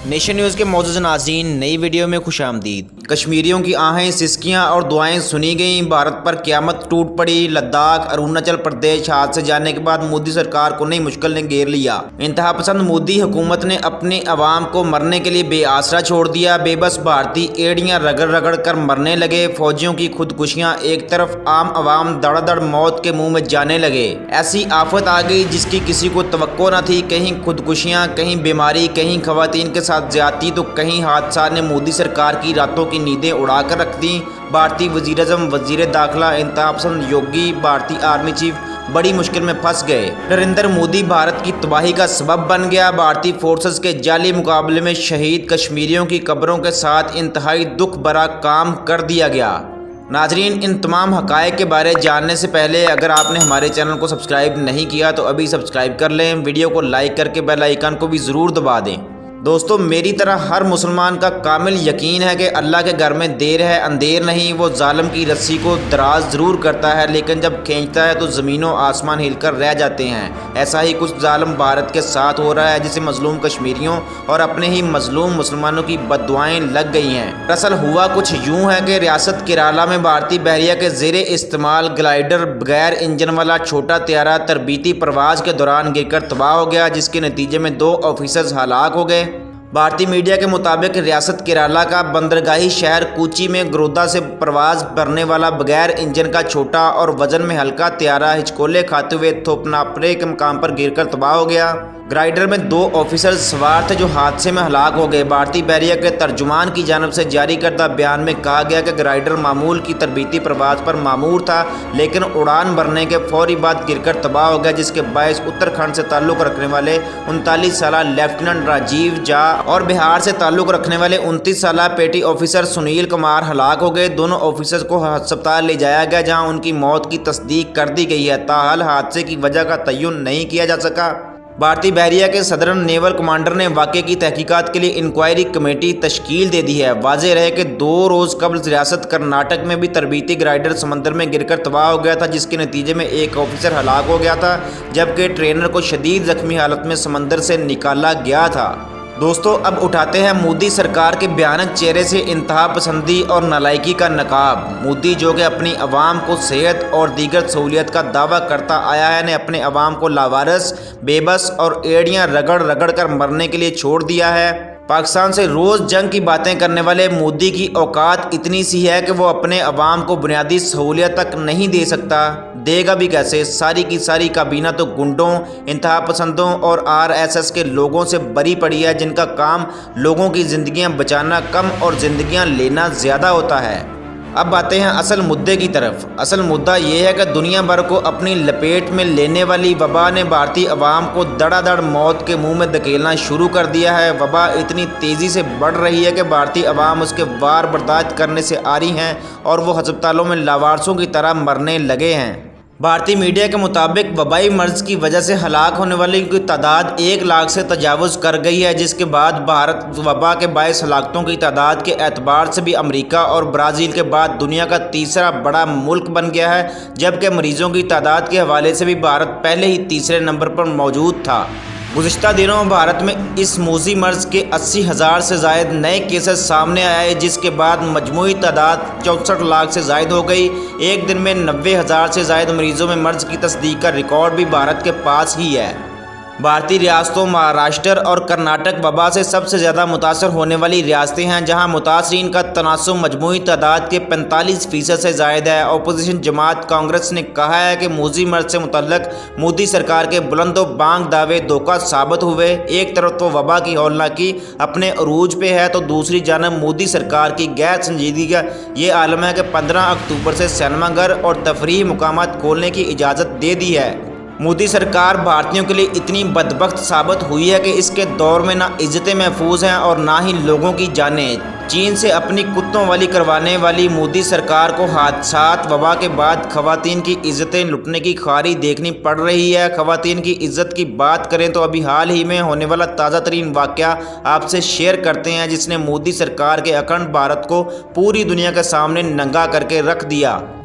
Nation news کے معزز ناظرین، نئی ویڈیو میں خوش آمدید۔ کشمیریوں کی آہیں، سسکیاں اور دعائیں سنی گئیں، بھارت پر قیامت ٹوٹ پڑی۔ لداخ، اروناچل پردیش ہاتھ سے جانے کے بعد مودی سرکار کو نئی مشکل نے گھیر لیا۔ انتہا پسند مودی حکومت نے اپنے عوام کو مرنے کے لیے بے آسرا چھوڑ دیا۔ بے بس بھارتی ایڑیاں رگڑ رگڑ کر مرنے لگے۔ فوجیوں کی خودکشیاں ایک طرف، عام عوام دڑ دڑ موت کے منہ میں جانے لگے۔ ایسی آفت آ گئی جس کی کسی کو توقع نہ تھی۔ کہیں خودکشیاں، کہیں بیماری، کہیں خواتین کے ساتھ زیادتی تو کہیں حادثات نے مودی سرکار کی راتوں کی نیندیں اڑا کر رکھ دیں۔ بھارتی وزیر اعظم، وزیر داخلہ، انتہا پسند یوگی، بھارتی آرمی چیف بڑی مشکل میں پھنس گئے۔ نریندر مودی بھارت کی تباہی کا سبب بن گیا۔ بھارتی فورسز کے جعلی مقابلے میں شہید کشمیریوں کی قبروں کے ساتھ انتہائی دکھ بھرا کام کر دیا گیا۔ ناظرین، ان تمام حقائق کے بارے جاننے سے پہلے اگر آپ نے ہمارے چینل کو سبسکرائب نہیں کیا تو ابھی سبسکرائب کر لیں۔ ویڈیو کو لائک کر کے بیل آئیکن کو بھی ضرور دبا دیں۔ دوستو، میری طرح ہر مسلمان کا کامل یقین ہے کہ اللہ کے گھر میں دیر ہے اندھیر نہیں۔ وہ ظالم کی رسی کو دراز ضرور کرتا ہے، لیکن جب کھینچتا ہے تو زمین و آسمان ہل کر رہ جاتے ہیں۔ ایسا ہی کچھ ظالم بھارت کے ساتھ ہو رہا ہے، جسے مظلوم کشمیریوں اور اپنے ہی مظلوم مسلمانوں کی بددعائیں لگ گئی ہیں۔ دراصل ہوا کچھ یوں ہے کہ ریاست کیرالہ میں بھارتی بحریہ کے زیر استعمال گلائیڈر بغیر انجن والا چھوٹا طیارہ تربیتی پرواز کے دوران گر کر تباہ ہو گیا، جس کے نتیجے میں 2 آفیسرز ہلاک ہو گئے۔ بھارتی میڈیا کے مطابق ریاست کیرالہ کا بندرگاہی شہر کوچی میں گرودا سے پرواز کرنے والا بغیر انجن کا چھوٹا اور وزن میں ہلکا طیارہ ہچکولے کھاتے ہوئے تھوپناپرے کے مقام پر گر کر تباہ ہو گیا۔ گلائیڈر میں 2 آفیسرز سوار تھے جو حادثے میں ہلاک ہو گئے۔ بھارتی بحریہ کے ترجمان کی جانب سے جاری کردہ بیان میں کہا گیا کہ گلائیڈر معمول کی تربیتی پرواز پر مامور تھا، لیکن اڑان بھرنے کے فوری بعد گر کر تباہ ہو گیا، جس کے باعث اتراکھنڈ سے تعلق رکھنے والے 39 سالہ لیفٹیننٹ راجیو جھا اور بہار سے تعلق رکھنے والے 29 سالہ پیٹی آفیسر سنیل کمار ہلاک ہو گئے۔ دونوں آفیسرز کو ہسپتال لے جایا گیا، جہاں ان کی موت کی تصدیق کر دی گئی ہے۔ تاحال حادثے کی وجہ کا تعین نہیں کیا جا سکا۔ بھارتی بحریہ کے صدرن نیول کمانڈر نے واقعے کی تحقیقات کے لیے انکوائری کمیٹی تشکیل دے دی ہے۔ واضح رہے کہ 2 روز قبل ریاست کرناٹک میں بھی تربیتی گلائیڈر سمندر میں گر کر تباہ ہو گیا تھا، جس کے نتیجے میں 1 آفیسر ہلاک ہو گیا تھا، جبکہ ٹرینر کو شدید زخمی حالت میں سمندر سے نکالا گیا تھا۔ دوستو، اب اٹھاتے ہیں مودی سرکار کے بھیانک چہرے سے انتہا پسندی اور نالائکی کا نقاب۔ مودی جو کہ اپنی عوام کو صحت اور دیگر سہولیات کا دعویٰ کرتا آیا ہے، نے اپنے عوام کو لاوارث، بے بس اور ایڑیاں رگڑ رگڑ کر مرنے کے لیے چھوڑ دیا ہے۔ پاکستان سے روز جنگ کی باتیں کرنے والے مودی کی اوقات اتنی سی ہے کہ وہ اپنے عوام کو بنیادی سہولیات تک نہیں دے سکتا۔ دے گا بھی کیسے؟ ساری کی ساری کابینہ تو گنڈوں، انتہا پسندوں اور RSS کے لوگوں سے بری پڑی ہے، جن کا کام لوگوں کی زندگیاں بچانا کم اور زندگیاں لینا زیادہ ہوتا ہے۔ اب آتے ہیں اصل مدعے کی طرف۔ اصل مدعا یہ ہے کہ دنیا بھر کو اپنی لپیٹ میں لینے والی وبا نے بھارتی عوام کو دڑا دڑ موت کے منہ میں دھکیلنا شروع کر دیا ہے۔ وبا اتنی تیزی سے بڑھ رہی ہے کہ بھارتی عوام اس کے وار برداشت کرنے سے عاری ہیں اور وہ ہسپتالوں میں لاوارثوں کی طرح مرنے لگے ہیں۔ بھارتی میڈیا کے مطابق وبائی مرض کی وجہ سے ہلاک ہونے والوں کی تعداد 1 لاکھ سے تجاوز کر گئی ہے، جس کے بعد بھارت وبا کے باعث ہلاکتوں کی تعداد کے اعتبار سے بھی امریکہ اور برازیل کے بعد دنیا کا تیسرا بڑا ملک بن گیا ہے، جبکہ مریضوں کی تعداد کے حوالے سے بھی بھارت پہلے ہی تیسرے نمبر پر موجود تھا۔ گزشتہ دنوں بھارت میں اس موذی مرض کے 80,000 سے زائد نئے کیسز سامنے آئے، جس کے بعد مجموعی تعداد 64 لاکھ سے زائد ہو گئی۔ ایک دن میں 90,000 سے زائد مریضوں میں مرض کی تصدیق کا ریکارڈ بھی بھارت کے پاس ہی ہے۔ بھارتی ریاستوں مہاراشٹر اور کرناٹک وبا سے سب سے زیادہ متاثر ہونے والی ریاستیں ہیں، جہاں متاثرین کا تناسب مجموعی تعداد کے 45% سے زائد ہے۔ اپوزیشن جماعت کانگریس نے کہا ہے کہ موذی مرض سے متعلق مودی سرکار کے بلند و بانگ دعوے دھوکہ ثابت ہوئے۔ ایک طرف تو وبا کی ہولناکی اپنے عروج پہ ہے، تو دوسری جانب مودی سرکار کی غیر سنجیدگی کا یہ عالم ہے کہ 15 اکتوبر سے سینما گھر اور تفریحی مقامات کھولنے کی اجازت دے دی ہے۔ مودی سرکار بھارتیوں کے لیے اتنی بدبخت ثابت ہوئی ہے کہ اس کے دور میں نہ عزتیں محفوظ ہیں اور نہ ہی لوگوں کی جانیں۔ چین سے اپنی کتوں والی کروانے والی مودی سرکار کو حادثات وبا کے بعد خواتین کی عزتیں لٹنے کی خواری دیکھنی پڑ رہی ہے۔ خواتین کی عزت کی بات کریں تو ابھی حال ہی میں ہونے والا تازہ ترین واقعہ آپ سے شیئر کرتے ہیں، جس نے مودی سرکار کے اکھنڈ بھارت کو پوری دنیا کے سامنے ننگا کر کے رکھ دیا۔